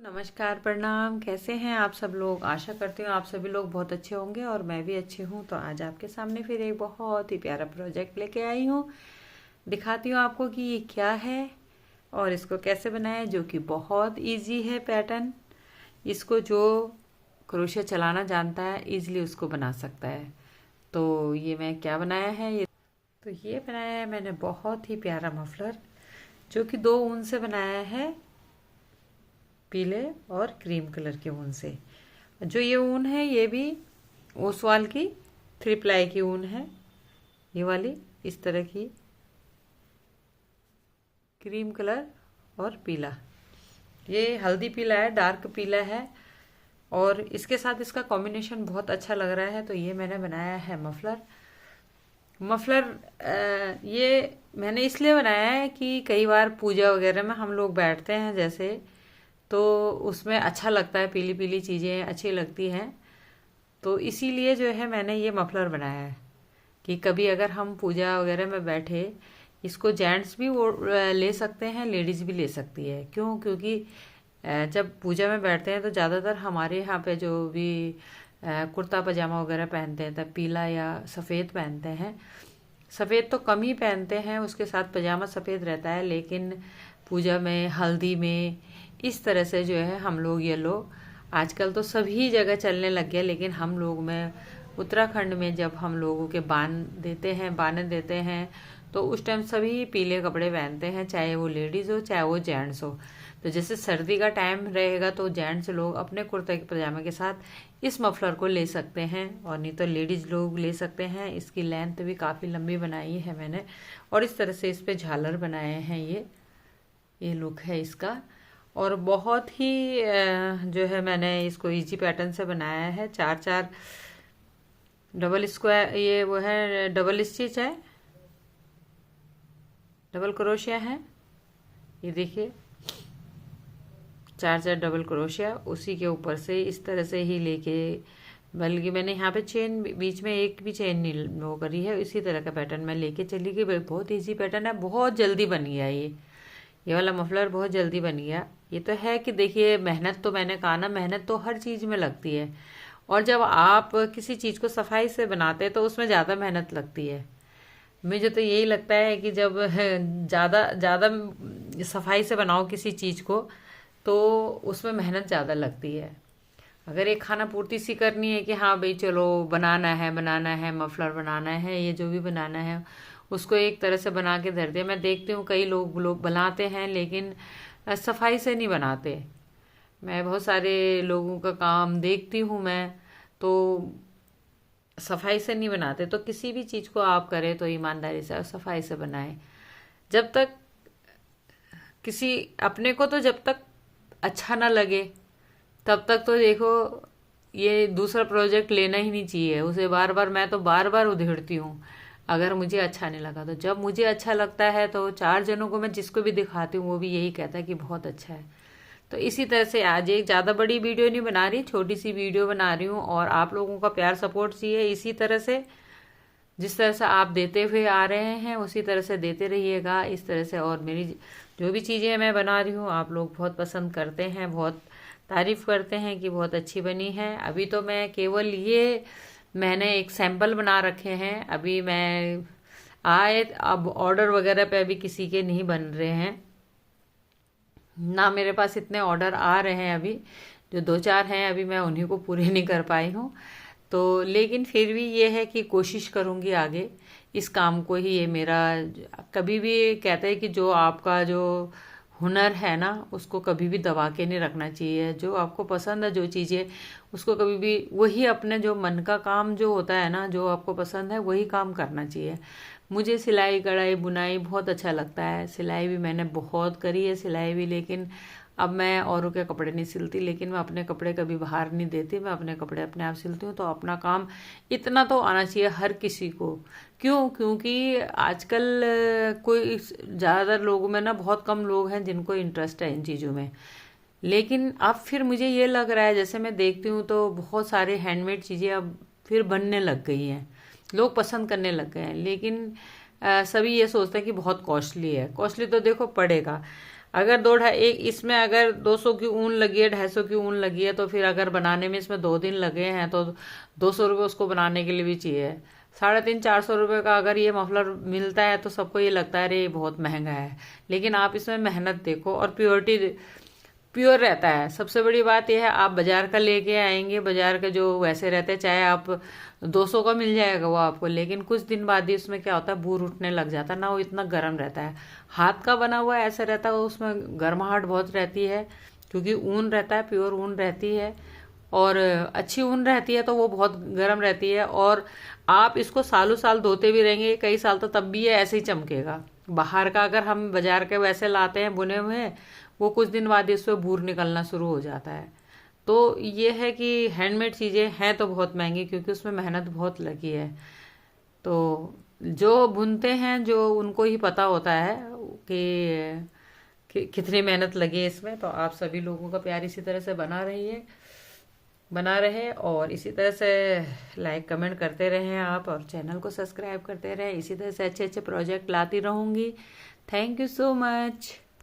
नमस्कार, प्रणाम। कैसे हैं आप सब लोग? आशा करती हूँ आप सभी लोग बहुत अच्छे होंगे और मैं भी अच्छी हूँ। तो आज आपके सामने फिर एक बहुत ही प्यारा प्रोजेक्ट लेके आई हूँ। दिखाती हूँ आपको कि ये क्या है और इसको कैसे बनाएं, जो कि बहुत इजी है पैटर्न। इसको जो क्रोशिया चलाना जानता है इजीली उसको बना सकता है। तो ये मैं क्या बनाया है, ये बनाया है मैंने बहुत ही प्यारा मफलर, जो कि 2 ऊन से बनाया है, पीले और क्रीम कलर के ऊन से। जो ये ऊन है ये भी ओसवाल की 3 प्लाई की ऊन है। ये वाली इस तरह की क्रीम कलर और पीला, ये हल्दी पीला है, डार्क पीला है और इसके साथ इसका कॉम्बिनेशन बहुत अच्छा लग रहा है। तो ये मैंने बनाया है मफलर। ये मैंने इसलिए बनाया है कि कई बार पूजा वगैरह में हम लोग बैठते हैं जैसे, तो उसमें अच्छा लगता है, पीली पीली चीज़ें अच्छी लगती हैं। तो इसीलिए जो है मैंने ये मफलर बनाया है कि कभी अगर हम पूजा वगैरह में बैठे, इसको जेंट्स भी वो ले सकते हैं, लेडीज़ भी ले सकती है। क्योंकि जब पूजा में बैठते हैं तो ज़्यादातर हमारे यहाँ पे जो भी कुर्ता पजामा वगैरह पहनते हैं तब पीला या सफ़ेद पहनते हैं। सफ़ेद तो कम ही पहनते हैं, उसके साथ पजामा सफ़ेद रहता है, लेकिन पूजा में, हल्दी में इस तरह से जो है हम लोग येलो, आजकल तो सभी जगह चलने लग गया, लेकिन हम लोग में उत्तराखंड में जब हम लोगों के बाने देते हैं तो उस टाइम सभी पीले कपड़े पहनते हैं, चाहे वो लेडीज़ हो चाहे वो जेंट्स हो। तो जैसे सर्दी का टाइम रहेगा तो जेंट्स लोग अपने कुर्ते के पजामे के साथ इस मफलर को ले सकते हैं, और नहीं तो लेडीज़ लोग ले सकते हैं। इसकी लेंथ भी काफ़ी लंबी बनाई है मैंने, और इस तरह से इस पे झालर बनाए हैं। ये लुक है इसका, और बहुत ही जो है मैंने इसको इजी पैटर्न से बनाया है। 4-4 डबल स्क्वायर, ये वो है डबल स्टिच है, डबल क्रोशिया है। ये देखिए 4-4 डबल क्रोशिया, उसी के ऊपर से इस तरह से ही लेके, बल्कि मैंने यहाँ पे चेन बीच में एक भी चेन नहीं वो करी है, इसी तरह का पैटर्न मैं लेके चली गई। बहुत इजी पैटर्न है, बहुत जल्दी बन गया ये वाला मफलर बहुत जल्दी बन गया। ये तो है कि देखिए, मेहनत तो मैंने कहा ना, मेहनत तो हर चीज़ में लगती है, और जब आप किसी चीज़ को सफाई से बनाते हैं तो उसमें ज़्यादा मेहनत लगती है। मुझे तो यही लगता है कि जब ज़्यादा ज़्यादा सफाई से बनाओ किसी चीज़ को तो उसमें मेहनत ज़्यादा लगती है। अगर एक खाना पूर्ति सी करनी है कि हाँ भाई चलो बनाना है मफलर बनाना है, ये जो भी बनाना है उसको एक तरह से बना के धर दिया। मैं देखती हूँ कई लोग बनाते हैं, लेकिन सफाई से नहीं बनाते। मैं बहुत सारे लोगों का काम देखती हूँ मैं, तो सफाई से नहीं बनाते। तो किसी भी चीज़ को आप करें तो ईमानदारी से और सफाई से बनाएं। जब तक किसी अपने को, तो जब तक अच्छा ना लगे तब तक तो देखो ये दूसरा प्रोजेक्ट लेना ही नहीं चाहिए उसे। मैं तो बार बार उधेड़ती हूँ अगर मुझे अच्छा नहीं लगा। तो जब मुझे अच्छा लगता है तो 4 जनों को मैं जिसको भी दिखाती हूँ वो भी यही कहता है कि बहुत अच्छा है। तो इसी तरह से आज एक ज़्यादा बड़ी वीडियो नहीं बना रही, छोटी सी वीडियो बना रही हूँ, और आप लोगों का प्यार सपोर्ट चाहिए इसी तरह से। जिस तरह से आप देते हुए आ रहे हैं उसी तरह से देते रहिएगा इस तरह से। और मेरी जो भी चीज़ें मैं बना रही हूँ आप लोग बहुत पसंद करते हैं, बहुत तारीफ़ करते हैं कि बहुत अच्छी बनी है। अभी तो मैं केवल ये मैंने एक सैंपल बना रखे हैं, अभी मैं अब ऑर्डर वगैरह पे अभी किसी के नहीं बन रहे हैं ना, मेरे पास इतने ऑर्डर आ रहे हैं अभी, जो 2-4 हैं अभी मैं उन्हीं को पूरे नहीं कर पाई हूँ। तो लेकिन फिर भी ये है कि कोशिश करूँगी आगे इस काम को ही। ये मेरा कभी भी कहते हैं कि जो आपका जो हुनर है ना उसको कभी भी दबा के नहीं रखना चाहिए। जो आपको पसंद है जो चीज़ें, उसको कभी भी वही अपने जो मन का काम जो होता है ना, जो आपको पसंद है वही काम करना चाहिए। मुझे सिलाई कढ़ाई बुनाई बहुत अच्छा लगता है, सिलाई भी मैंने बहुत करी है सिलाई भी, लेकिन अब मैं औरों के कपड़े नहीं सिलती। लेकिन मैं अपने कपड़े कभी बाहर नहीं देती, मैं अपने कपड़े अपने आप सिलती हूँ। तो अपना काम इतना तो आना चाहिए हर किसी को। क्योंकि आजकल कोई ज़्यादातर लोगों में ना बहुत कम लोग हैं जिनको इंटरेस्ट है इन चीज़ों में। लेकिन अब फिर मुझे ये लग रहा है, जैसे मैं देखती हूँ तो बहुत सारे हैंडमेड चीज़ें अब फिर बनने लग गई हैं, लोग पसंद करने लग गए हैं। लेकिन सभी ये सोचते हैं कि बहुत कॉस्टली है। कॉस्टली तो देखो पड़ेगा, अगर दो ढाई एक इसमें अगर 200 की ऊन लगी है, 250 की ऊन लगी है, तो फिर अगर बनाने में इसमें 2 दिन लगे हैं तो 200 रुपये उसको बनाने के लिए भी चाहिए। 350-400 रुपये का अगर ये मफलर मिलता है तो सबको ये लगता है अरे ये बहुत महंगा है, लेकिन आप इसमें मेहनत देखो और प्योरिटी, प्योर रहता है। सबसे बड़ी बात यह है, आप बाजार का लेके आएंगे, बाजार के जो वैसे रहते हैं, चाहे आप 200 का मिल जाएगा वो आपको, लेकिन कुछ दिन बाद ही उसमें क्या होता है, बूर उठने लग जाता है ना, वो इतना गर्म रहता है। हाथ का बना हुआ ऐसा रहता है, उसमें गर्माहट बहुत रहती है, क्योंकि ऊन रहता है, प्योर ऊन रहती है, और अच्छी ऊन रहती है तो वो बहुत गर्म रहती है। और आप इसको सालों साल धोते भी रहेंगे कई साल, तो तब भी ये ऐसे ही चमकेगा। बाहर का अगर हम बाजार के वैसे लाते हैं बुने हुए, वो कुछ दिन बाद इसमें बूर निकलना शुरू हो जाता है। तो ये है कि हैंडमेड चीज़ें हैं तो बहुत महंगी, क्योंकि उसमें मेहनत बहुत लगी है। तो जो बुनते हैं, जो उनको ही पता होता है कि कितनी मेहनत लगी है इसमें। तो आप सभी लोगों का प्यार इसी तरह से बना रहे, और इसी तरह से लाइक कमेंट करते रहें आप, और चैनल को सब्सक्राइब करते रहें। इसी तरह से अच्छे अच्छे प्रोजेक्ट लाती रहूँगी। Thank you so much.